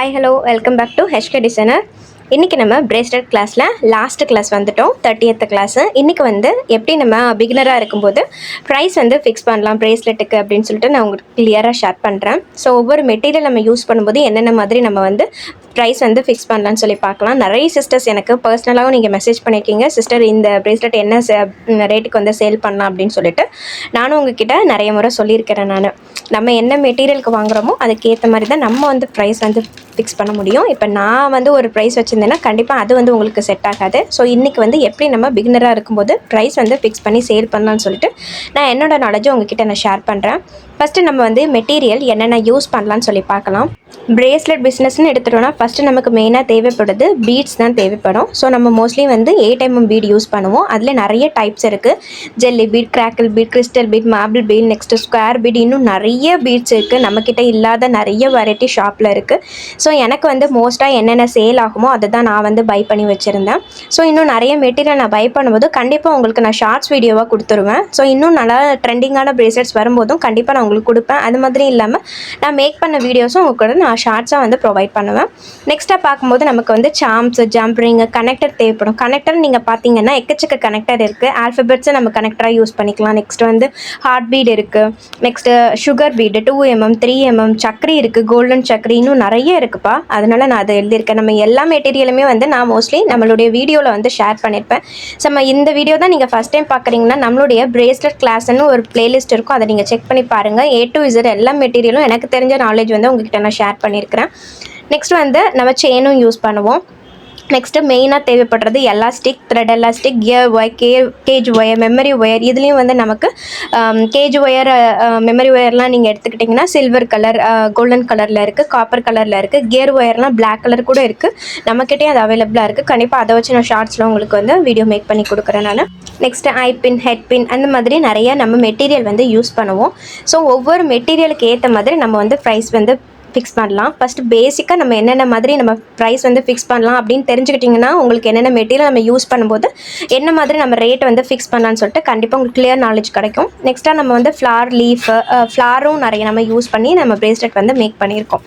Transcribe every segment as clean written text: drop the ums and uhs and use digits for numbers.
Hi hello welcome back to H K designer. இன்றைக்கி நம்ம bracelet கிளாஸில் லாஸ்ட் கிளாஸ் வந்துட்டோம், 30th கிளாஸு. இன்றைக்கி வந்து எப்படி நம்ம பிகினராக இருக்கும்போது ப்ரைஸ் வந்து ஃபிக்ஸ் பண்ணலாம் பிரேஸ்லெட்டுக்கு அப்படின்னு சொல்லிட்டு நான் உங்களுக்கு கிளியராக ஷேர் பண்ணுறேன். ஸோ ஒவ்வொரு மெட்டீரியல் நம்ம யூஸ் பண்ணும்போது என்னென்ன மாதிரி நம்ம வந்து ப்ரைஸ் வந்து ஃபிக்ஸ் பண்ணலான்னு சொல்லி பார்க்கலாம். நிறைய சிஸ்டர்ஸ் எனக்கு பர்சனலாகவும் நீங்கள் மெசேஜ் பண்ணியிருக்கீங்க, சிஸ்டர் இந்த பிரேஸ்லெட் என்ன ரேட்டுக்கு வந்து சேல் பண்ணலாம் அப்படின்னு சொல்லிட்டு. நானும் உங்ககிட்ட நிறைய முறை சொல்லியிருக்கிறேன். நம்ம என்ன மெட்டீரியலுக்கு வாங்குகிறோமோ அதுக்கேற்ற மாதிரி தான் நம்ம வந்து ப்ரைஸ் வந்து ஃபிக்ஸ் பண்ண முடியும். இப்போ நான் வந்து ஒரு ப்ரைஸ் வச்சுருந்தேன்னா கண்டிப்பாக அது வந்து உங்களுக்கு செட் ஆகாது. ஸோ இன்றைக்கி வந்து எப்படி நம்ம பிகினராக இருக்கும்போது ப்ரைஸ் வந்து ஃபிக்ஸ் பண்ணி சேல் பண்ணலான்னு சொல்லிட்டு நான் என்னோடய நாலேஜை உங்ககிட்ட நான் ஷேர் பண்ணுறேன். ஃபஸ்ட்டு நம்ம வந்து மெட்டீரியல் என்னென்ன யூஸ் பண்ணலான்னு சொல்லி பார்க்கலாம். பிரேஸ்லெட் பிஸ்னஸ்ன்னு எடுத்துகிட்டோன்னா ஃபஸ்ட்டு நமக்கு மெயினாக தேவைப்படுது பீட்ஸ் தான் தேவைப்படும். ஸோ நம்ம மோஸ்ட்லி வந்து 8mm பீட் யூஸ் பண்ணுவோம். அதில் நிறைய டைப்ஸ் இருக்குது. Jelly bead, crackle bead, crystal bead, marble bead, next square bead, இன்னும் நிறைய பீட்ஸ் இருக்குது. நம்மக்கிட்ட இல்லாத நிறைய வெரைட்டி ஷாப்பில் இருக்குது. ஸோ எனக்கு வந்து மோஸ்ட்டாக என்னென்ன சேல் ஆகுமோ அதை தான் நான் வந்து பை பண்ணி வச்சுருந்தேன். ஸோ இன்னும் நிறைய மெட்டீரியல் நான் பை பண்ணும்போது கண்டிப்பாக உங்களுக்கு நான் ஷார்ட்ஸ் வீடியோவாக கொடுத்துருவேன். ஸோ இன்னும் நல்லா ட்ரெண்டிங்கான பிரேஸ்லெட்ஸ் வரும்போதும் கண்டிப்பாக நான் உங்களுக்கு கொடுப்பேன். அது மாதிரி இல்லாமல் நான் மேக் பண்ண வீடியோஸும் உங்களுக்கு கூட நான் ஷார்ட்ஸாக வந்து ப்ரொவைட் பண்ணுவேன். நெக்ஸ்ட்டாக பார்க்கும்போது நமக்கு வந்து சாம்ஸ், ஜம்ப் ரிங், கனெக்டர் தேவைப்படும். கனெக்டர் நீங்கள் பார்த்தீங்கன்னா எக்கச்சக்க கனெக்டர் இருக்குது. ஆல்ஃபபெட்ஸை நம்ம கனெக்டராக யூஸ் பண்ணிக்கலாம். நெக்ஸ்ட் வந்து ஹார்ட் பீட் இருக்குது. Next sugar bead 2mm 3mm, சக்கரி இருக்குது, கோல்டன் சக்கரி, இன்னும் நிறைய இருக்குப்பா. அதனால் நான் அதை எழுதியிருக்கேன். நம்ம எல்லா மெட்டீரியலுமே வந்து நான் மோஸ்ட்லி நம்மளுடைய வீடியோவில் வந்து ஷேர் பண்ணியிருப்பேன். நம்ம இந்த வீடியோ தான் நீங்கள் ஃபஸ்ட் டைம் பார்க்குறீங்கன்னா நம்மளுடைய பிரேஸ்லெட் கிளாஸ்ன்னு ஒரு பிளேலிஸ்ட் இருக்கும், அதை நீங்கள் செக் பண்ணி பாருங்கள். A to Z எல்லா மெட்டீரியலும் எனக்கு தெரிஞ்ச நாலேஜ் வந்து உங்ககிட்ட நான் ஷேர் பண்ணியிருக்கிறேன். நெக்ஸ்ட் வந்து நம்ம செயினும் யூஸ் பண்ணுவோம். நெக்ஸ்ட்டு மெயினாக தேவைப்படுறது elastic, thread elastic, gear wire, gauge wire, memory wire. இதுலேயும் வந்து நமக்கு கேஜ் ஒயர், மெமரி ஒயர்லாம் நீங்கள் எடுத்துக்கிட்டிங்கன்னா சில்வர் கலர், கோல்டன் கலரில் இருக்குது, காப்பர் கலரில் இருக்குது. கியர் ஒயர்லாம் பிளாக் கலர் கூட இருக்குது. நம்மக்கிட்டே அது அவைலபிளாக இருக்குது. கண்டிப்பாக அதை வச்சு நான் ஷார்ட்ஸில் உங்களுக்கு வந்து வீடியோ மேக் பண்ணி கொடுக்குறேன் நான். நெக்ஸ்ட்டு ஐபின், ஹெட் பின், அந்த மாதிரி நிறைய நம்ம மெட்டீரியல் வந்து யூஸ் பண்ணுவோம். ஸோ ஒவ்வொரு மெட்டீரியலுக்கு ஏற்ற மாதிரி நம்ம வந்து ப்ரைஸ் வந்து ஃபிக்ஸ் பண்ணலாம். ஃபஸ்ட்டு பேசிக்காக நம்ம என்னென்ன மாதிரி நம்ம ப்ரைஸ் வந்து ஃபிக்ஸ் பண்ணலாம் அப்படின்னு தெரிஞ்சுக்கிட்டிங்கன்னா உங்களுக்கு என்னென்ன மெட்டீரியல் நம்ம யூஸ் பண்ணும்போது என்ன மாதிரி நம்ம ரேட் வந்து ஃபிக்ஸ் பண்ணலான்னு சொல்லிட்டு கண்டிப்பாக உங்களுக்கு கிளியர் நாலேஜ் கிடைக்கும். நெக்ஸ்ட்டாக நம்ம வந்து ஃப்ளார், லீஃப், ஃப்ளாரும் நிறைய நம்ம யூஸ் பண்ணி நம்ம பிரேஸ்லெட் வந்து மேக் பண்ணியிருக்கோம்.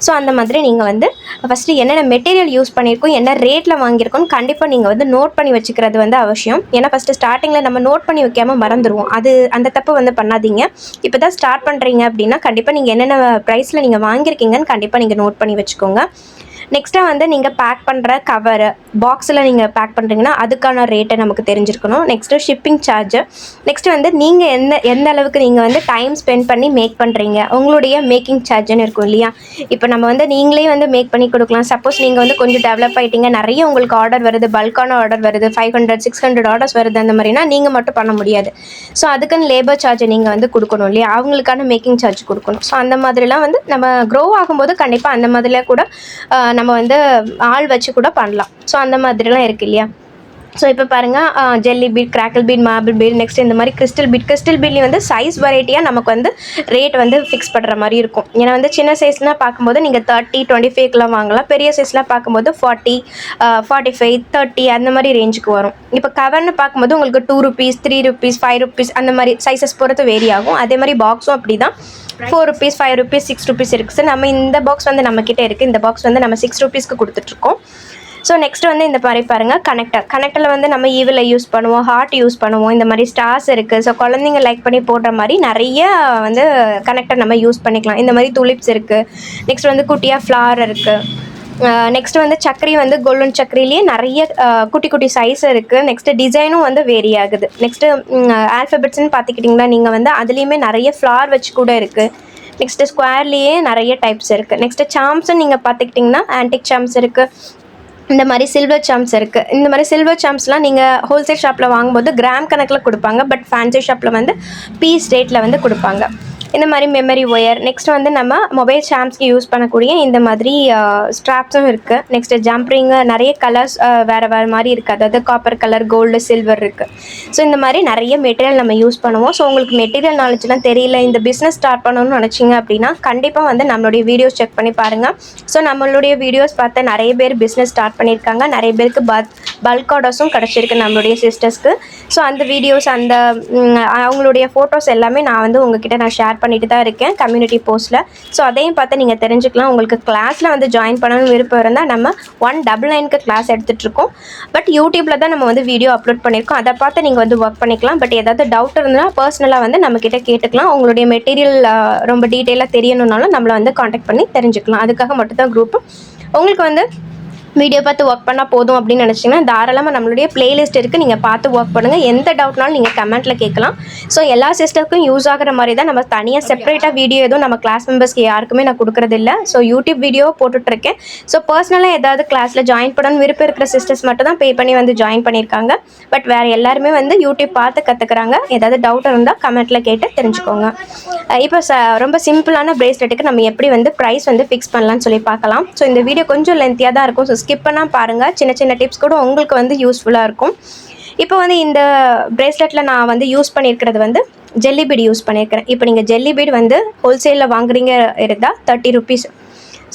ஸோ அந்த மாதிரி நீங்கள் வந்து ஃபஸ்ட்டு என்னென்ன மெட்டீரியல் யூஸ் பண்ணியிருக்கோம், என்ன ரேட்டில் வாங்கியிருக்கோன்னு கண்டிப்பாக நீங்கள் வந்து நோட் பண்ணி வச்சுக்கிறது வந்து அவசியம். ஏன்னா ஃபஸ்ட்டு ஸ்டார்டிங்கில் நம்ம நோட் பண்ணி வைக்காமல் மறந்துடுவோம். அந்த தப்பு வந்து பண்ணாதீங்க. இப்போ தான் ஸ்டார்ட் பண்ணுறீங்க அப்படின்னா கண்டிப்பாக நீங்கள் என்னென்ன ப்ரைஸில் நீங்கள் வாங்கியிருக்கீங்கன்னு கண்டிப்பாக நீங்கள் நோட் பண்ணி வச்சுக்கோங்க. நெக்ஸ்ட்டாக வந்து நீங்கள் பேக் பண்ணுற கவரு, பாக்ஸில் நீங்கள் பேக் பண்ணுறீங்கன்னா அதுக்கான ரேட்டை நமக்கு தெரிஞ்சிருக்கணும். Next shipping charge. நெக்ஸ்ட்டு வந்து நீங்கள் எந்த அளவுக்கு நீங்கள் வந்து டைம் ஸ்பெண்ட் பண்ணி மேக் பண்ணுறீங்க, உங்களுடைய மேக்கிங் சார்ஜுன்னு இருக்கும் இல்லையா. இப்போ நம்ம வந்து நீங்களே வந்து மேக் பண்ணி கொடுக்கலாம். சப்போஸ் நீங்கள் வந்து கொஞ்சம் டெவலப் ஆகிட்டீங்க, நிறைய உங்களுக்கு ஆர்டர் வருது, பல்கான ஆர்டர் வருது, 500 600 ஆர்டர்ஸ் வருது, அந்த மாதிரினா நீங்கள் மட்டும் பண்ண முடியாது. ஸோ அதுக்குன்னு லேபர் சார்ஜை நீங்கள் வந்து கொடுக்கணும் இல்லையா, அவங்களுக்கான மேக்கிங் சார்ஜ் கொடுக்கணும். ஸோ அந்த மாதிரிலாம் வந்து நம்ம க்ரோ ஆகும்போது கண்டிப்பாக அந்த மாதிரிலாம் கூட நம்ம வந்து ஆள் வச்சு கூட பண்ணலாம். ஸோ அந்த மாதிரிலாம் இருக்குது இல்லையா. ஸோ இப்போ பாருங்கள், jelly bead, crackle bead, marble bead, next இந்த மாதிரி கிறிஸ்டல் பீட்லேயும் வந்து சைஸ் வெரைட்டியாக நமக்கு வந்து ரேட் வந்து ஃபிக்ஸ் பண்ணுற மாதிரி இருக்கும். ஏன்னா வந்து சின்ன சைஸ்லாம் பார்க்கும்போது நீங்கள் 30 25க்குலாம் வாங்கலாம். பெரிய சைஸ்லாம் பார்க்கும்போது 40 45 30 அந்த மாதிரி ரேஞ்சுக்கு வரும். இப்போ கவர்னு பார்க்கும்போது உங்களுக்கு 2 rupees 3 rupees 5 rupees அந்த மாதிரி சைஸஸ் பொறுத்து வேரி ஆகும். அதே மாதிரி பாக்ஸும் அப்படி தான் 4 rupees 5 rupees 6 rupees இருக்குது சார். நம்ம இந்த பாக்ஸ் வந்து நம்மக்கிட்ட இருக்குது. இந்த பாக்ஸ் வந்து நம்ம 6 rupeesக்கு கொடுத்துட்ருக்கோம். ஸோ நெக்ஸ்ட் வந்து இந்த மாதிரி பாருங்கள், கனெக்டரில் வந்து நம்ம ஈவில் யூஸ் பண்ணுவோம், ஹார்ட் யூஸ் பண்ணுவோம், இந்த மாதிரி ஸ்டார்ஸ் இருக்குது. ஸோ குழந்தைங்க லைக் பண்ணி போடுற மாதிரி நிறைய வந்து கனெக்டர் நம்ம யூஸ் பண்ணிக்கலாம். இந்த மாதிரி துளிப்ஸ் இருக்குது. நெக்ஸ்ட் வந்து குட்டியாக ஃப்ளார் இருக்குது. நெக்ஸ்ட் வந்து சக்கரி வந்து கோல்டன் சக்கரிலேயே நிறைய குட்டி குட்டி சைஸ் இருக்குது. நெக்ஸ்ட்டு டிசைனும் வந்து வேரி ஆகுது. நெக்ஸ்ட்டு ஆல்ஃபபெட்ஸ்ன்னு பார்த்துக்கிட்டிங்கன்னா நீங்கள் வந்து அதுலேயுமே நிறைய ஃப்ளார் வச்சு கூட இருக்குது. நெக்ஸ்ட்டு ஸ்கொயர்லேயே நிறைய டைப்ஸ் இருக்குது. நெக்ஸ்ட்டு சாம்ஸும் நீங்கள் பார்த்துக்கிட்டிங்கன்னா ஆன்டிக் சாம்ஸ் இருக்குது. இந்த மாதிரி சில்வர் சாம்ஸ் இருக்குது. இந்த மாதிரி சில்வர் சாம்ஸ்லாம் நீங்கள் ஹோல்சேல் ஷாப்பில் வாங்கும்போது கிராம் கணக்கில் கொடுப்பாங்க. பட் ஃபேன்சி ஷாப்பில் வந்து பீஸ் ரேட்டில் வந்து கொடுப்பாங்க. இந்த மாதிரி மெமரி ஒயர். நெக்ஸ்ட் வந்து நம்ம மொபைல் சாம்ஸ்க்கு யூஸ் பண்ணக்கூடிய இந்த மாதிரி ஸ்ட்ராப்ஸும் இருக்குது. நெக்ஸ்ட்டு ஜம்ப்ரிங்கு, நிறைய கலர்ஸ் வேறு மாதிரி இருக்குது. அதாவது காப்பர் கலர், கோல்டு, சில்வர் இருக்குது. ஸோ இந்த மாதிரி நிறைய மெட்டீரியல் நம்ம யூஸ் பண்ணுவோம். ஸோ உங்களுக்கு மெட்டீரியல் நாலேஜ்லாம் தெரியல, இந்த பிஸ்னஸ் ஸ்டார்ட் பண்ணணும்னு நினச்சிங்க அப்படின்னா கண்டிப்பாக வந்து நம்மளுடைய வீடியோஸ் செக் பண்ணி பாருங்கள். ஸோ நம்மளுடைய வீடியோஸ் பார்த்து நிறைய பேர் பிஸ்னஸ் ஸ்டார்ட் பண்ணியிருக்காங்க. நிறைய பேருக்கு பல்க் ஆர்டர்ஸும் கிடச்சிருக்கு நம்மளுடைய சிஸ்டர்ஸ்க்கு. ஸோ அந்த வீடியோஸ் அந்த அவங்களுடைய ஃபோட்டோஸ் எல்லாமே நான் வந்து உங்ககிட்ட நான் ஷேர் பண்ணிட்டு தான் இருக்கேன் கம்யூனிட்டி போஸ்ட்டில். ஸோ அதையும் பார்த்து நீங்கள் தெரிஞ்சுக்கலாம். உங்களுக்கு கிளாஸில் வந்து ஜாயின் பண்ணணும்னு விருப்பம் இருந்தால் நம்ம 199க்கு கிளாஸ் எடுத்துகிட்ருக்கோம். பட் யூடியூப்பில் தான் நம்ம வந்து வீடியோ அப்லோட் பண்ணியிருக்கோம். அதை பார்த்து நீங்கள் வந்து ஒர்க் பண்ணிக்கலாம். பட் ஏதாவது டவுட் இருந்தால் பர்சனலாக வந்து நம்மக்கிட்ட கேட்டுக்கலாம். உங்களுடைய மெட்டீரியல் ரொம்ப டீட்டெயிலாக தெரியணுன்னாலும் நம்மளை வந்து காண்டாக்ட் பண்ணி தெரிஞ்சுக்கலாம். அதுக்காக மட்டும்தான் குரூப்பு. உங்களுக்கு வந்து வீடியோ பார்த்து ஒர்க் பண்ணால் போதும் அப்படின்னு நினச்சிங்கன்னா தாராளமாக நம்மளுடைய பிளேலிஸ்ட் இருக்குது, நீங்கள் பார்த்து ஒர்க் பண்ணுங்கள். எந்த டவுட்னாலும் நீங்கள் கமெண்ட்டில் கேட்கலாம். ஸோ எல்லா சிஸ்டருக்கும் யூஸ் ஆகிற மாதிரி தான் நம்ம தனியாக செப்பரேட்டாக வீடியோ எதுவும் நம்ம கிளாஸ் மெம்பர்ஸ்க்கு யாருக்குமே நான் கொடுக்குறதில்ல. ஸோ யூடியூப் வீடியோ போட்டுட்ருக்கேன். ஸோ பர்சனலாக ஏதாவது கிளாஸில் ஜாயின் பண்ணணும்னு விருப்பம் இருக்கிற சிஸ்டர்ஸ் மட்டும் தான் பே பண்ணி வந்து ஜாயின் பண்ணியிருக்காங்க. பட் வேறு எல்லாருமே வந்து யூடியூப் பார்த்து கற்றுக்குறாங்க. ஏதாவது டவுட் இருந்தால் கமெண்ட்டில் கேட்டு தெரிஞ்சுக்கோங்க. இப்போ ரொம்ப சிம்பிளான பிரேஸ்லெட்டுக்கு நம்ம எப்படி வந்து ப்ரைஸ் வந்து ஃபிக்ஸ் பண்ணலான்னு சொல்லி பார்க்கலாம். ஸோ இந்த வீடியோ கொஞ்சம் லென்த்தியாக தான் இருக்கும். ஸோ ஸ்கிப் பண்ணால் பாருங்கள். சின்ன சின்ன டிப்ஸ் கூட உங்களுக்கு வந்து யூஸ்ஃபுல்லாக இருக்கும். இப்போ வந்து இந்த பிரேஸ்லெட்டில் நான் வந்து யூஸ் பண்ணியிருக்கிறது வந்து ஜெல்லி பீட் யூஸ் பண்ணியிருக்கிறேன். இப்போ நீங்கள் ஜெல்லி பீட் வந்து ஹோல்சேலில் வாங்குறீங்க இருந்தால் 30 rupees.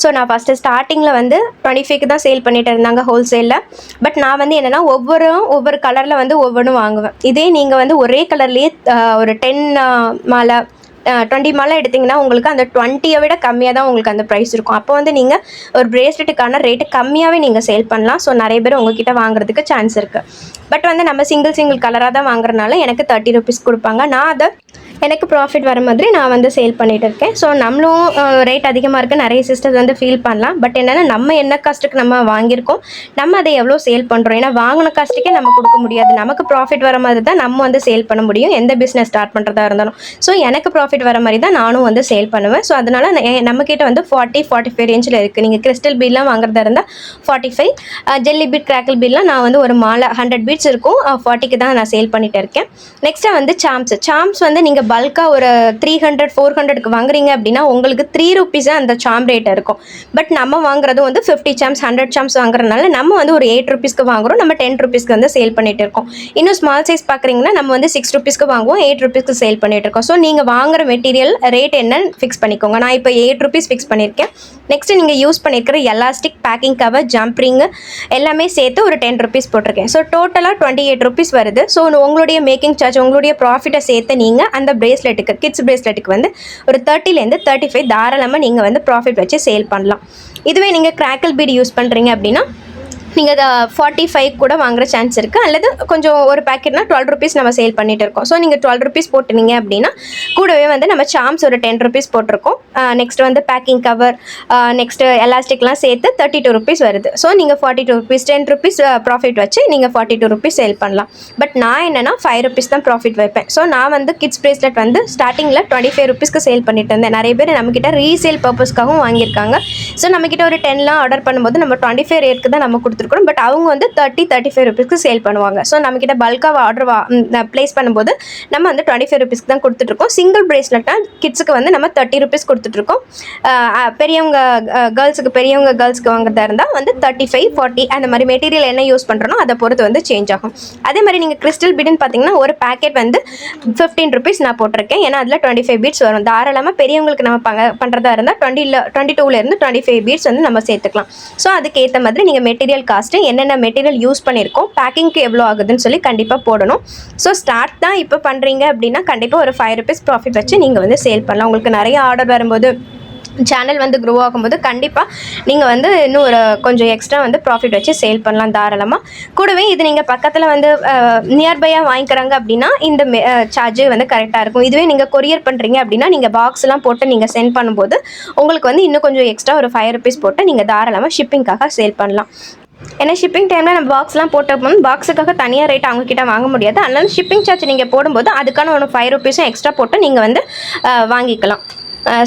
ஸோ நான் ஃபஸ்ட்டு ஸ்டார்டிங்கில் வந்து 25க்கு தான் சேல் பண்ணிகிட்டு இருந்தாங்க ஹோல்சேலில். பட் நான் வந்து என்னென்னா ஒவ்வொரு கலரில் வந்து ஒவ்வொன்றும் வாங்குவேன். இதே நீங்கள் வந்து ஒரே கலர்லேயே ஒரு 10 மாலை 20 மாலை எடுத்திங்கன்னா உங்களுக்கு அந்த 20 விட கம்மியாக தான் உங்களுக்கு அந்த ப்ரைஸ் இருக்கும். அப்போ வந்து நீங்கள் ஒரு பிரேஸ்லெட்டுக்கான ரேட்டு கம்மியாகவே நீங்கள் சேல் பண்ணலாம். ஸோ நிறைய பேர் உங்ககிட்ட வாங்குறதுக்கு சான்ஸ் இருக்குது. பட் வந்து நம்ம சிங்கிள் கலராக தான் வாங்குறதுனால எனக்கு 30 rupees கொடுப்பாங்க. நான் அதை எனக்கு ப்ராஃபிட் வர மாதிரி நான் வந்து சேல் பண்ணிகிட்டு இருக்கேன். ஸோ நம்மளும் ரேட் அதிகமாக இருக்குது, நிறைய சிஸ்டர்ஸ் வந்து ஃபீல் பண்ணலாம். பட் என்னென்னா நம்ம என்ன காஸ்ட்டுக்கு நம்ம வாங்கியிருக்கோம், நம்ம அதை எவ்வளோ சேல் பண்ணுறோம். ஏன்னா வாங்கின காஸ்ட்டுக்கே நம்ம கொடுக்க முடியாது. நமக்கு ப்ராஃபிட் வர மாதிரி தான் நம்ம வந்து சேல் பண்ண முடியும், எந்த பிஸ்னஸ் ஸ்டார்ட் பண்ணுறதா இருந்தாலும். ஸோ எனக்கு ப்ராஃபிட் வர மாதிரி தான் நானும் வந்து சேல் பண்ணுவேன். ஸோ அதனால் நம்மக்கிட்ட வந்து 40-45 ரேஞ்சில் இருக்குது. நீங்கள் கிறிஸ்டல் பீட்லாம் வாங்குறதா இருந்தால் 45, ஜெல்லி பீட் கிராக்கிள் பீட்லாம் நான் வந்து ஒரு மாலை 100 பீட்ஸ் இருக்கும் 40க்கு தான் நான் சேல் பண்ணிகிட்டு இருக்கேன். நெக்ஸ்ட்டாக வந்து சாம்ஸ் வந்து நீங்கள் பல்காக ஒரு 300-400க்கு வாங்குறீங்க அப்படின்னா உங்களுக்கு 3 rupees அந்த சாம் ரேட் இருக்கும். பட் நம்ம வாங்குறது வந்து 50 சாம்ஸ் 100 சாம்ஸ் வாங்குறதுனால நம்ம வந்து ஒரு 8 rupeesக்கு வாங்குறோம், நம்ம 10 rupeesக்கு வந்து சேல் பண்ணிட்டு இருக்கோம். இன்னும் ஸ்மால் சைஸ் பார்க்குறீங்கன்னா நம்ம வந்து 6 rupeesக்கு வாங்குவோம், 8 rupeesக்கு சேல் பண்ணிட்டு இருக்கோம். ஸோ நீங்கள் வாங்குற மெட்டீரியல் ரேட் என்னன்னு ஃபிக்ஸ் பண்ணிக்கோங்க. நான் இப்போ 8 rupees ஃபிக்ஸ் பண்ணியிருக்கேன். நெக்ஸ்ட்டு நீங்கள் யூஸ் பண்ணியிருக்கிற எலாஸ்டிக், பேக்கிங் கவர், ஜம்ப்ரிங்கு எல்லாமே சேர்த்து ஒரு 10 rupees போட்டிருக்கேன். ஸோ டோட்டலாக 28 rupees வருது. ஸோ உங்களுடைய மேக்கிங் சார்ஜ், உங்களுடைய ப்ராஃபிட்டை சேர்த்து நீங்கள் அந்த பிரேஸ்லெட்டுக்கு, கிட்ஸ் பிரேஸ்லெட்டுக்கு வந்து ஒரு 30லேருந்து 35 தாராளமாக நீங்கள் வந்து ப்ராஃபிட் வச்சு சேல் பண்ணலாம். இதுவே நீங்கள் கிராக்கிள் பீட் யூஸ் பண்ணுறீங்க அப்படின்னா நீங்கள் அதை 45 கூட வாங்குற சான்ஸ் இருக்குது. அல்லது கொஞ்சம் ஒரு பேக்கெட்னா 12 rupees நம்ம சேல் பண்ணிகிட்டு இருக்கோம். ஸோ நீங்கள் 12 rupees போட்டுனீங்க அப்படின்னா கூடவே வந்து நம்ம சாம்ஸ் ஒரு 10 rupees போட்டிருக்கோம். நெக்ஸ்ட் வந்து பேக்கிங் கவர், நெக்ஸ்ட்டு எலாஸ்டிக்லாம் சேர்த்து 32 rupees வருது. ஸோ நீங்கள் 42 rupees 10 rupees ப்ராஃபிட் வச்சு நீங்கள் 42 rupees சேல் பண்ணலாம். பட் நான் என்னென்னா 5 rupees தான் ப்ராஃபிட் வைப்பேன். ஸோ நான் வந்து கிட்ஸ் பிரேஸ்லெட் வந்து ஸ்டார்டிங்கில் 25 rupeesக்கு சேல் பண்ணிட்டு இருந்தேன். நிறைய பேர் நம்மக்கிட்ட ரீசேல் பர்பஸ்க்காகவும் வாங்கியிருக்காங்க. ஸோ நம்மக்கிட்ட ஒரு 10லாம் ஆர்டர் பண்ணும்போது நம்ம 25 ரேட்க்கு தான் நம்ம கொடுத்துருக்கோம். பட் அவங்க வந்து 30-35 rupeesக்கு சேல் பண்ணுவாங்க. ஸோ நம்மக்கிட்ட பல்காக ஆர்டர் ப்ளேஸ் பண்ணும்போது நம்ம வந்து 25 rupeesக்கு தான் கொடுத்துட்ருக்கோம். சிங்கிள் பிரேஸ்லெட்டாக கிட்ஸுக்கு வந்து நம்ம 30 rupees கொடுத்துட்ருக்கோம். பெரியவங்க கேர்ள்ஸுக்கு வாங்குறதா இருந்தால் வந்து 35-40 அந்த மாதிரி மெட்டீரியல் என்ன யூஸ் பண்ணுறோன்னா அதை பொறுத்து வந்து சேஞ்ச் ஆகும். அதே மாதிரி நீங்கள் கிறிஸ்டல் பீடுன்னு பார்த்தீங்கன்னா ஒரு பேக்கெட் வந்து 15 rupees நான் போட்டிருக்கேன். ஏன்னா அதில் 25 பீட்ஸ் வரும். தாராளமாக பெரியவங்களுக்கு நம்ம பண்ணுறதா இருந்தால் 22லேருந்து 25 பீட்ஸ் வந்து நம்ம சேர்த்துக்கலாம். ஸோ அதுக்கேற்ற மாதிரி நீங்கள் மெட்டீரியல் காஸ்ட்டு, என்னென்ன மெட்டீரியல் யூஸ் பண்ணியிருக்கோம், பேக்கிங்க்கு எவ்வளோ ஆகுதுன்னு சொல்லி கண்டிப்பாக போடணும். ஸோ ஸ்டார்ட் தான் இப்போ பண்ணுறீங்க அப்படின்னா கண்டிப்பாக ஒரு 5 rupees ப்ராஃபிட் வச்சு நீங்கள் வந்து சேல் பண்ணலாம். உங்களுக்கு நிறைய ஆர்டர் வரும்போது, சேனல் வந்து க்ரோ ஆகும்போது கண்டிப்பாக நீங்கள் வந்து இன்னும் ஒரு கொஞ்சம் எக்ஸ்ட்ரா வந்து ப்ராஃபிட் வச்சு சேல் பண்ணலாம் தாராளமாக. கூடவே இது நீங்கள் பக்கத்தில் வந்து நியர்பையாக வாங்கிக்கிறாங்க அப்படின்னா இந்த சார்ஜு வந்து கரெக்டாக இருக்கும். இதுவே நீங்கள் கொரியர் பண்ணுறீங்க அப்படின்னா நீங்கள் பாக்ஸ்லாம் போட்டு நீங்கள் சென்ட் பண்ணும்போது உங்களுக்கு வந்து இன்னும் கொஞ்சம் எக்ஸ்ட்ரா ஒரு 5 rupees போட்டு நீங்கள் தாராளமாக ஷிப்பிங்காக சேல் பண்ணலாம். ஏன்னா ஷிப்பிங் டைமில் நம்ம பாக்ஸ்லாம் போட்டோம், பாக்ஸுக்காக தனியாக ரேட் அவங்கக்கிட்ட வாங்க முடியாது. அதனால ஷிப்பிங் சார்ஜ் நீங்கள் போடும்போது அதுக்கான ஒரு 5 rupees எக்ஸ்ட்ரா போட்டு நீங்கள் வந்து வாங்கிக்கலாம்.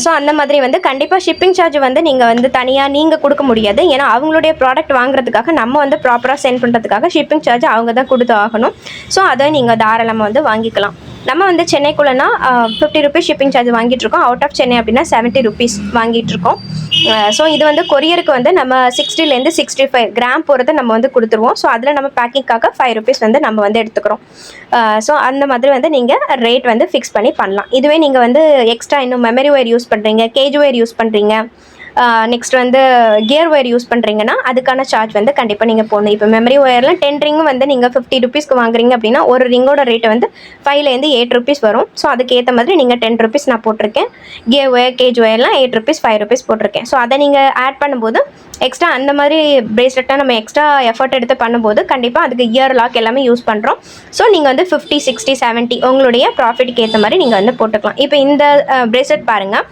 ஸோ அந்த மாதிரி வந்து கண்டிப்பாக ஷிப்பிங் சார்ஜ் வந்து நீங்கள் வந்து தனியாக நீங்கள் கொடுக்க முடியாது. ஏன்னா அவங்களுடைய ப்ராடக்ட் வாங்குறதுக்காக நம்ம வந்து ப்ராப்பராக சென்ட் பண்ணுறதுக்காக ஷிப்பிங் சார்ஜ் அவங்க தான் கொடுத்து ஆகணும். ஸோ அதை நீங்கள் தாராளமாக வந்து வாங்கிக்கலாம். நம்ம வந்து சென்னைக்குள்ளனா 50 rupees ஷிப்பிங் சார்ஜ் வாங்கிட்டுருக்கோம். அவுட் ஆஃப் சென்னை அப்படின்னா 70 rupees வாங்கிட்டுருக்கோம். ஸோ இது வந்து கொரியருக்கு வந்து நம்ம 60லேருந்து 65 கிராம் போகிறத நம்ம வந்து கொடுத்துருவோம். ஸோ அதில் நம்ம பேக்கிங்காக 5 rupees வந்து நம்ம வந்து எடுத்துக்கிறோம். ஸோ அந்த மாதிரி வந்து நீங்கள் ரேட் வந்து ஃபிக்ஸ் பண்ணி பண்ணலாம். இதுவே நீங்கள் வந்து எக்ஸ்ட்ரா இன்னும் மெமரி ஒயர் யூஸ் பண்ணுறீங்க, கேஜ் ஒயர் யூஸ் பண்ணுறீங்க, நெக்ஸ்ட் வந்து கியர் ஒயர் யூஸ் பண்ணுறீங்கன்னா அதுக்கான சார்ஜ் வந்து கண்டிப்பாக நீங்கள் போடணும். இப்போ மெமரி ஒயர்லாம் 10 ரிங்கும் வந்து நீங்கள் 50 ருபீஸ்க்கு வாங்குறீங்க அப்படின்னா ஒரு ரிங்கோட ரேட்டு வந்து 5லேருந்து 8 ருபீஸ் வரும். ஸோ அதுக்கு ஏற்ற மாதிரி நீங்கள் 10 ருபீஸ் நான் போட்டிருக்கேன். கியர் ஒயர் கேஜ் ஒயர்லாம் 8 ருபீஸ் 5 ருபீஸ் போட்டிருக்கேன். ஸோ அதை நீங்கள் ஆட் பண்ணும்போது எக்ஸ்ட்ரா அந்த மாதிரி பிரேஸ்லெட்டாக நம்ம எக்ஸ்ட்ரா எஃபர்ட் எடுத்து பண்ணும்போது கண்டிப்பாக அதுக்கு இயர் லாக் எல்லாமே யூஸ் பண்ணுறோம். ஸோ நீங்கள் வந்து 50, 60, 70 உங்களுடைய ப்ராஃபிட்டுக்கு ஏற்ற மாதிரி நீங்கள் வந்து போட்டுக்கலாம். இப்போ இந்த பிரேஸ்லெட் பாருங்கள்,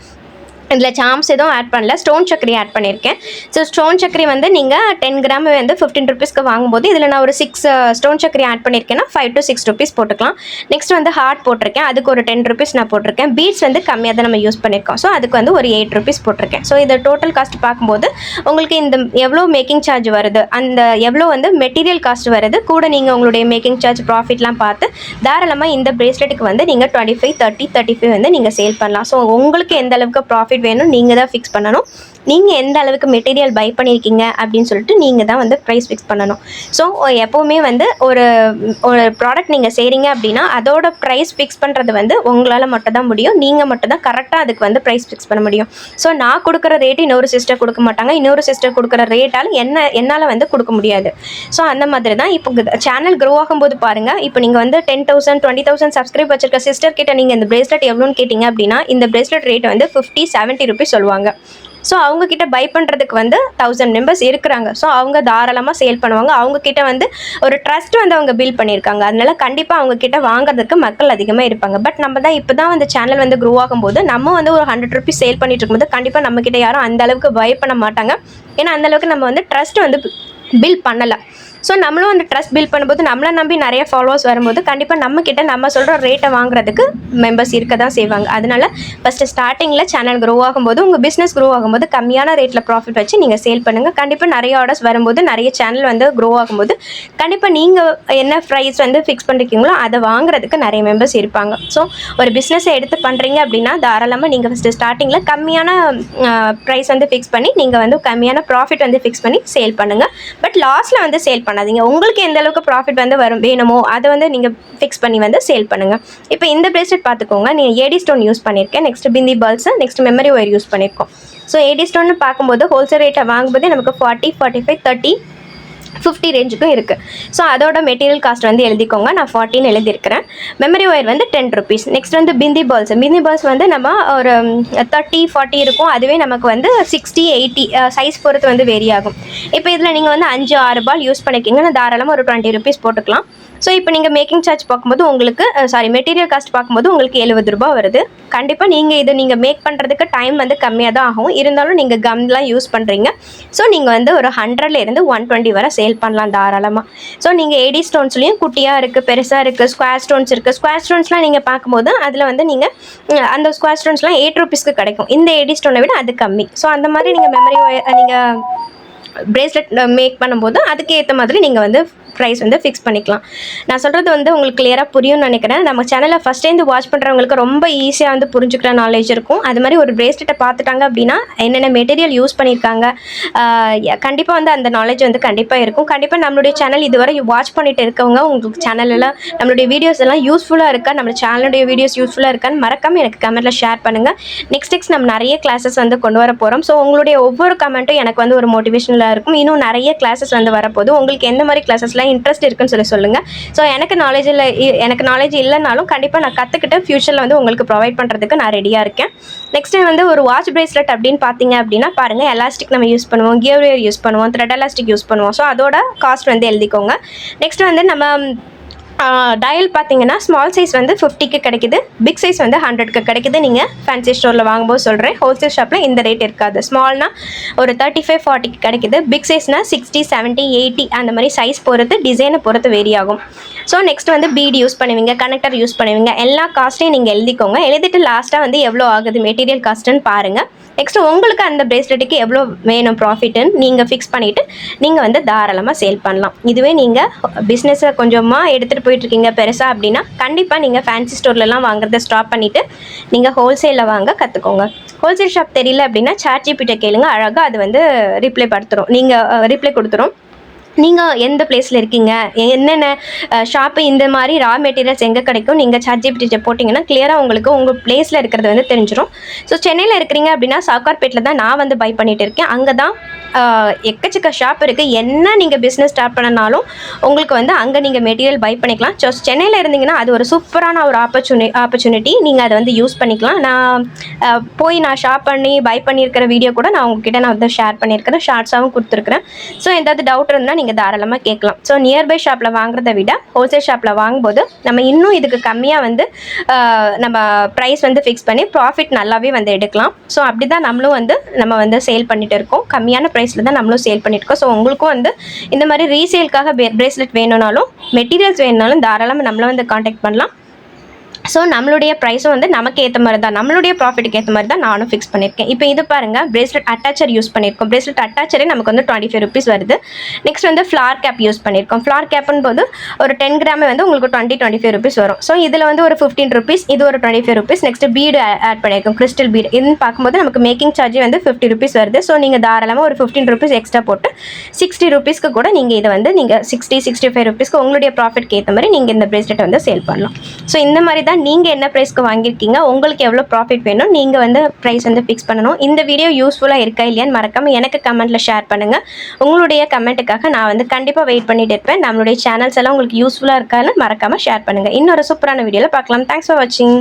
இதில் சாம்ஸ் எதுவும் ஆட் பண்ணல, ஸ்டோன் சக்கரி ஆட் பண்ணியிருக்கேன். ஸோ ஸ்டோன் சக்கரி வந்து நீங்கள் 10 கிராம் வந்து 15 ருபீஸ்க்கு வாங்கும்போது இதில் நான் ஒரு 6 ஸ்டோன் சக்கரி ஆட் பண்ணியிருக்கேன்னா 5 to 6 ருபீஸ் போட்டுக்கலாம். நெக்ஸ்ட் வந்து ஹார்ட் போட்டிருக்கேன், அதுக்கு ஒரு 10 ருபீஸ் நான் போட்டிருக்கேன். பீட்ஸ் வந்து கம்மியாக தான் நம்ம யூஸ் பண்ணியிருக்கோம். ஸோ அதுக்கு வந்து ஒரு 8 ருபீஸ் போட்டிருக்கேன். ஸோ இதை டோட்டல் காஸ்ட் பார்க்கும்போது உங்களுக்கு இந்த எவ்வளோ மேக்கிங் சார்ஜ் வருது, அந்த எவ்வளோ வந்து மெட்டீரியல் காஸ்ட் வருது, கூட நீங்கள் உங்களுடைய மேக்கிங் சார்ஜ் ப்ராஃபிட்லாம் பார்த்து தாராளமாக இந்த பிரேஸ்லெட்டுக்கு வந்து நீங்கள் 25, 30, 35 வந்து நீங்கள் சேல் பண்ணலாம். ஸோ உங்களுக்கு எந்த அளவுக்கு ப்ராஃபிட் வேணும் நீங்கள் தான் ஃபிக்ஸ் பண்ணணும். நீங்கள் எந்த அளவுக்கு மெட்டீரியல் பை பண்ணியிருக்கீங்க அப்படின்னு சொல்லிட்டு நீங்கள் தான் வந்து ப்ரைஸ் ஃபிக்ஸ் பண்ணணும். ஸோ எப்போவுமே வந்து ஒரு ப்ராடக்ட் நீங்கள் செய்கிறீங்க அப்படின்னா அதோட ப்ரைஸ் ஃபிக்ஸ் பண்ணுறது வந்து உங்களால் மட்டும் தான் முடியும். நீங்கள் மட்டும் தான் கரெக்டாக அதுக்கு வந்து ப்ரைஸ் ஃபிக்ஸ் பண்ண முடியும். ஸோ நான் கொடுக்குற ரேட்டு இன்னொரு சிஸ்டர் கொடுக்க மாட்டாங்க, இன்னொரு சிஸ்டர் கொடுக்குற ரேட்டால் என்னால் வந்து கொடுக்க முடியாது. ஸோ அந்த மாதிரி தான் இப்போ சேனல் க்ரோ ஆகும்போது பாருங்கள், இப்போ நீங்கள் வந்து 10,000, 20,000 சப்ஸ்கிரைப் வச்சிருக்க சிஸ்டர் கிட்ட நீங்கள் இந்த பிரேஸ்லெட் எவ்வளோன்னு கேட்டிங்க அப்படின்னா இந்த பிரேஸ்லெட் ரேட் வந்து 50, 70 ருபீஸ் சொல்லுவாங்க. ஸோ அவங்கக்கிட்ட பை பண்ணுறதுக்கு வந்து 1000 மெம்பர்ஸ் இருக்கிறாங்க. ஸோ அவங்க தாராளமாக சேல் பண்ணுவாங்க. அவங்கக்கிட்ட வந்து ஒரு ட்ரஸ்ட் வந்து அவங்க பில்ட் பண்ணியிருக்காங்க. அதனால கண்டிப்பாக அவங்கக்கிட்ட வாங்குறதுக்கு மக்கள் அதிகமாக இருப்பாங்க. பட் நம்ம தான் இப்போ தான் வந்து சேனல் வந்து க்ரோ ஆகும்போது நம்ம வந்து ஒரு 100 ருபீஸ் சேல் பண்ணிட்டு இருக்கும்போது கண்டிப்பாக நம்மக்கிட்ட யாரும் அந்த அளவுக்கு பை பண்ண மாட்டாங்க. ஏன்னா அந்தளவுக்கு நம்ம வந்து ட்ரஸ்ட் வந்து பில்ட் பண்ணலை. ஸோ நம்மளும் அந்த ட்ரஸ்ட் பில்ட் பண்ணும்போது நம்மளை நம்பி நிறைய ஃபாலோவர்ஸ் வரும்போது கண்டிப்பாக நம்மக்கிட்ட நம்ம சொல்கிற ரேட்டை வாங்குறதுக்கு மெம்பர்ஸ் இருக்க தான் செய்வாங்க. அதனால் ஃபஸ்ட்டு ஸ்டார்டிங்கில் சேனல் க்ரோ ஆகும்போது உங்கள் பிஸ்னஸ் க்ரோ ஆகும்போது கம்மியான ரேட்டில் ப்ராஃபிட் வச்சு நீங்கள் சேல் பண்ணுங்கள். கண்டிப்பாக நிறைய ஆர்டர்ஸ் வரும்போது நிறைய சேனல் வந்து க்ரோ ஆகும்போது கண்டிப்பாக நீங்கள் என்ன ப்ரைஸ் வந்து ஃபிக்ஸ் பண்ணிருக்கீங்களோ அதை வாங்குறதுக்கு நிறைய மெம்பர்ஸ் இருப்பாங்க. ஸோ ஒரு பிஸ்னஸை எடுத்து பண்ணுறீங்க அப்படின்னா தாராளமாக நீங்கள் ஃபஸ்ட்டு ஸ்டார்டிங்கில் கம்மியான ப்ரைஸ் வந்து ஃபிக்ஸ் பண்ணி நீங்கள் வந்து கம்மியான ப்ராஃபிட் வந்து ஃபிக்ஸ் பண்ணி சேல் பண்ணுங்கள். பட் லாஸ்ட்டில் வந்து சேல் பண்ணாதீங்க. உங்களுக்கு எந்த அளவுக்கு ப்ராஃபிட் வந்து வேணுமோ அதை வந்து நீங்கள் ஃபிக்ஸ் பண்ணி வந்து சேல் பண்ணுங்கள். இப்போ இந்த பிரேஸ்லெட் பார்த்துக்கோங்க, நீங்கள் ஏடி ஸ்டோன் யூஸ் பண்ணியிருக்கேன், next bindi balls, next memory wire use பண்ணியிருக்கோம். ஸோ ஏடி ஸ்டோன்னு பார்க்கும்போது ஹோல்சேல் ரேட்டை வாங்கும்போது நமக்கு 40, 45, 30, 50 ரேஞ்சுக்கும் இருக்குது. ஸோ அதோட மெட்டீரியல் காஸ்ட் வந்து எழுதிக்கோங்க, நான் 40ன்னு எழுதியிருக்கிறேன். மெமரி ஒயர் வந்து 10 ருபீஸ். நெக்ஸ்ட் வந்து பிந்தி பால்ஸ் வந்து நம்ம ஒரு 30, 40 இருக்கும். அதுவே நமக்கு வந்து 60, 80 சைஸ் பொறுத்து வந்து வேரி ஆகும். இப்போ இதில் நீங்கள் வந்து 5, 6 பால் யூஸ் பண்ணிக்கிங்கன்னா தாராளமாக ஒரு 20 ருபீஸ் போட்டுக்கலாம். ஸோ இப்போ நீங்கள் மேக்கிங் சார்ஜ் பார்க்கும்போது உங்களுக்கு மெட்டீரியல் காஸ்ட் பார்க்கும்போது உங்களுக்கு 70 ரூபா வருது. கண்டிப்பாக நீங்கள் மேக் பண்ணுறதுக்கு டைம் வந்து கம்மியாக தான் ஆகும். இருந்தாலும் நீங்கள் கம்லாம் யூஸ் பண்ணுறீங்க. ஸோ நீங்கள் வந்து ஒரு 100லேருந்து 120 வரை சேல் பண்ணலாம் தாராளமாக. ஸோ நீங்கள் ஏடி ஸ்டோன்ஸ்லேயும் குட்டியாக இருக்குது, பெருசாக இருக்குது, ஸ்கொயர் ஸ்டோன்ஸ் இருக்குது. ஸ்கொயர் ஸ்டோன்ஸ்லாம் நீங்கள் பார்க்கும்போது அதில் வந்து நீங்கள் அந்த ஸ்கொயர் ஸ்டோன்ஸ்லாம் 8 ருபீஸ்க்கு கிடைக்கும். இந்த ஏடி ஸ்டோனை விட அது கம்மி. ஸோ அந்த மாதிரி நீங்கள் நீங்கள் பிரேஸ்லெட் மேக் பண்ணும்போது அதுக்கு ஏற்ற மாதிரி நீங்கள் வந்து ப்ரைஸ் வந்து ஃபிக்ஸ் பண்ணிக்கலாம். நான் சொல்கிறது வந்து உங்களுக்கு கிளியராக புரியும்னு நினைக்கிறேன். நம்ம சேனலை ஃபஸ்ட் டைம் வாட்ச் பண்ணுறவங்களுக்கு ரொம்ப ஈஸியாக வந்து புரிஞ்சுக்கிற நாலேஜ் இருக்கும். அது மாதிரி ஒரு பிரேஸ்லெட்டை பார்த்துட்டாங்க அப்படின்னா என்னென்ன மெட்டீரியல் யூஸ் பண்ணியிருக்காங்க கண்டிப்பாக வந்து அந்த நாலேஜ் வந்து கண்டிப்பாக இருக்கும். கண்டிப்பாக நம்மளுடைய சேனல் இதுவரை வாட்ச் பண்ணிட்டு இருக்கவங்க உங்களுக்கு சேனலெல்லாம் நம்மளுடைய வீடியோஸ் எல்லாம் யூஸ்ஃபுல்லாக இருக்கா, நம்ம சேனலுடைய வீடியோஸ் யூஸ்ஃபுல்லாக இருக்கான்னு மறக்காமல் எனக்கு கமெண்ட்டில் ஷேர் பண்ணுங்கள். நெக்ஸ்ட் நம்ம நிறைய கிளாஸஸ் வந்து கொண்டு வர போகிறோம். ஸோ உங்களுடைய ஒவ்வொரு கமெண்ட்டும் எனக்கு வந்து ஒரு மோட்டிவேஷனலாக இருக்கும். இன்னும் நிறைய கிளாஸஸ் வந்து வரப்போது. உங்களுக்கு எந்த மாதிரி கிளாஸஸ்லாம் இன்ட்ரெஸ்ட் இருக்குன்னு சொல்லுங்கள். ஸோ எனக்கு நாலேஜ் இல்லைனாலும் கண்டிப்பாக நான் கற்றுக்கிட்டு ஃபியூச்சரில் வந்து உங்களுக்கு ப்ரொவைட் பண்ணுறதுக்கு நான் ரெடியாக இருக்கேன். நெக்ஸ்ட் வந்து ஒரு வாட்ச் பிரேஸ்லெட் அப்படின்னு பார்த்தீங்க அப்படின்னா பாருங்கள், எலாஸ்டிக் நம்ம யூஸ் பண்ணுவோம், கியர் ஒயர் யூஸ் பண்ணுவோம், த்ரெட் எலாஸ்டிக் யூஸ் பண்ணுவோம். ஸோ அதோட காஸ்ட் வந்து எழுதிக்கோங்க. நெக்ஸ்ட் வந்து நம்ம டயல் பார்த்தீங்கன்னா ஸ்மால் சைஸ் வந்து 50க்கு கிடைக்குது, பிக் சைஸ் வந்து 100க்கு கிடைக்குது. நீங்கள் ஃபேன்சி ஸ்டோரில் வாங்கும்போது சொல்கிறேன், ஹோல்சேல் ஷாப்பில் இந்த ரேட் இருக்காது. ஸ்மால்னா ஒரு 35, 40க்கு கிடைக்குது. பிக் சைஸ்னால் 60, 70, 80 அந்த மாதிரி சைஸ் பொறுத்து டிசைனை பொறுத்து வேரி ஆகும். ஸோ நெக்ஸ்ட் வந்து பீட் யூஸ் பண்ணுவீங்க, கனெக்டர் யூஸ் பண்ணுவீங்க. எல்லா காஸ்ட்டையும் நீங்கள் எழுதிக்கோங்க. எழுதிட்டு லாஸ்ட்டாக வந்து எவ்வளோ ஆகுது மெட்டீரியல் காஸ்ட்டுன்னு பாருங்கள். நெக்ஸ்ட் உங்களுக்கு அந்த பிரேஸ்லெட்டுக்கு எவ்வளோ வேணும் ப்ராஃபிட்டுன்னு நீங்கள் ஃபிக்ஸ் பண்ணிவிட்டு நீங்கள் வந்து தாராளமாக சேல் பண்ணலாம். இதுவே நீங்கள் பிஸ்னஸை கொஞ்சமாக எடுத்துகிட்டு போயிட்டுருக்கீங்க பெருசாக அப்படின்னா கண்டிப்பாக நீங்கள் ஃபேன்சி ஸ்டோர்லலாம் வாங்குறத ஸ்டாப் பண்ணிவிட்டு நீங்கள் ஹோல்சேலில் வாங்க கற்றுக்கோங்க. ஹோல்சேல் ஷாப் தெரியல அப்படின்னா ChatGPT கேளுங்க, அழகாக அது வந்து ரிப்ளை கொடுத்துரும். நீங்கள் எந்த பிளேஸில் இருக்கீங்க, என்னென்ன ஷாப்பு, இந்த மாதிரி ரா மெட்டீரியல்ஸ் எங்கே கிடைக்கும், நீங்கள் ChatGPT போட்டிங்கன்னா கிளியராக உங்களுக்கு உங்கள் பிளேஸில் இருக்கிறது வந்து தெரிஞ்சிடும். ஸோ சென்னையில் இருக்கிறீங்க அப்படின்னா சவுகார்பேட்டில் தான் நான் வந்து பை பண்ணிகிட்டு இருக்கேன். அங்கே தான் எக்கச்சக்க ஷாப் இருக்குது. என்ன நீங்கள் பிஸ்னஸ் ஸ்டார்ட் பண்ணனாலும் உங்களுக்கு வந்து அங்கே நீங்கள் மெட்டீரியல் பை பண்ணிக்கலாம். ஸோ சென்னையில் இருந்தீங்கன்னா அது ஒரு சூப்பரான ஒரு ஆப்பர்ச்சுனிட்டி. நீங்கள் அதை வந்து யூஸ் பண்ணிக்கலாம். நான் போய் நான் ஷாப் பண்ணி பை பண்ணியிருக்கிற வீடியோ கூட நான் உங்ககிட்ட நான் வந்து ஷேர் பண்ணியிருக்கிறேன், ஷார்ட்ஸாகவும் கொடுத்துருக்குறேன். ஸோ எதாவது டவுட் இருந்தால் நீங்கள் தாராளமாக கேட்கலாம். ஸோ நியர்பை ஷாப்பில் வாங்குறத விட ஹோல்சேல் ஷாப்பில் வாங்கும்போது நம்ம இன்னும் இதுக்கு கம்மியாக வந்து நம்ம ப்ரைஸ் வந்து ஃபிக்ஸ் பண்ணி ப்ராஃபிட் நல்லாவே வந்து எடுக்கலாம். ஸோ அப்படி தான் நம்மளும் வந்து நம்ம வந்து சேல் பண்ணிகிட்டு இருக்கோம். கம்மியான ப்ரைஸில் தான் நம்மளும் சேல் பண்ணிட்டு இருக்கோம். ஸோ உங்களுக்கும் வந்து இந்த மாதிரி ரீசேலுக்காக பிரேஸ்லெட் வேணும்னாலும் மெட்டீரியல்ஸ் வேணும்னாலும் தாராளமாக நம்மளை வந்து காண்டாக்ட் பண்ணலாம். ஸோ நம்மளுடைய ப்ரைஸும் வந்து நமக்கு ஏற்ற மாதிரி தான், நம்மளுடைய ப்ராஃபிட்டுக்கு ஏற்ற மாதிரி தான் நானும் ஃபிக்ஸ் பண்ணியிருக்கேன். இப்போ இது பாருங்கள், பிரேஸ்லெட் அட்டாச்சர் யூஸ் பண்ணியிருக்கோம். பிரேஸ்லெட் அட்டாச்சரே நமக்கு வந்து 25 rupees வருது. நெக்ஸ்ட் வந்து ஃப்ளார் கேப் யூஸ் பண்ணியிருக்கோம். ஃப்ளார் கேப்புன்னு போது ஒரு 10 கிராமே வந்து உங்களுக்கு 25 rupees வரும். ஸோ இதில் வந்து ஒரு 15 rupees, இது ஒரு 25 rupees. நெக்ஸ்ட் பீடு ஆட் பண்ணியிருக்கோம், கிறிஸ்டல் பீடு. இதுன்னு பார்க்கும்போது நமக்கு மேக்கிங் சார்ஜ் வந்து 50 rupees வருது. ஸோ நீங்கள் தாராளமாக ஒரு 15 rupees எக்ஸ்ட்ரா போட்டு 60 rupeesக்கு கூட நீங்கள் இதை வந்து நீங்கள் 60-65 rupeesக்கு உங்களுடைய ப்ராஃபிட்க்கு ஏற்ற மாதிரி நீங்கள் இந்த பிரேஸ்லெட் வந்து சேல் பண்ணலாம். ஸோ இந்த மாதிரி தான் நீங்கள் என்ன ப்ரைஸ்க்கு வாங்கியிருக்கீங்க, உங்களுக்கு எவ்வளோ ப்ராஃபிட் வேணும், நீங்கள் வந்து ப்ரைஸ் வந்து ஃபிக்ஸ் பண்ணணும். இந்த வீடியோ யூஸ்ஃபுல்லாக இருக்கா இல்லையான்னு மறக்காமல் எனக்கு கமெண்ட்டில் ஷேர் பண்ணுங்கள். உங்களுடைய கமெண்ட்டுக்காக நான் வந்து கண்டிப்பாக வெயிட் பண்ணிட்டு இருப்பேன். நம்மளுடைய சேனல்ஸ் எல்லாம் உங்களுக்கு யூஸ்ஃபுல்லாக இருக்கான்னு மறக்காமல் ஷேர் பண்ணுங்கள். இன்னொரு சூப்பரான வீடியோவில் பார்க்கலாம். தேங்க்ஸ் ஃபார் வாட்சிங்.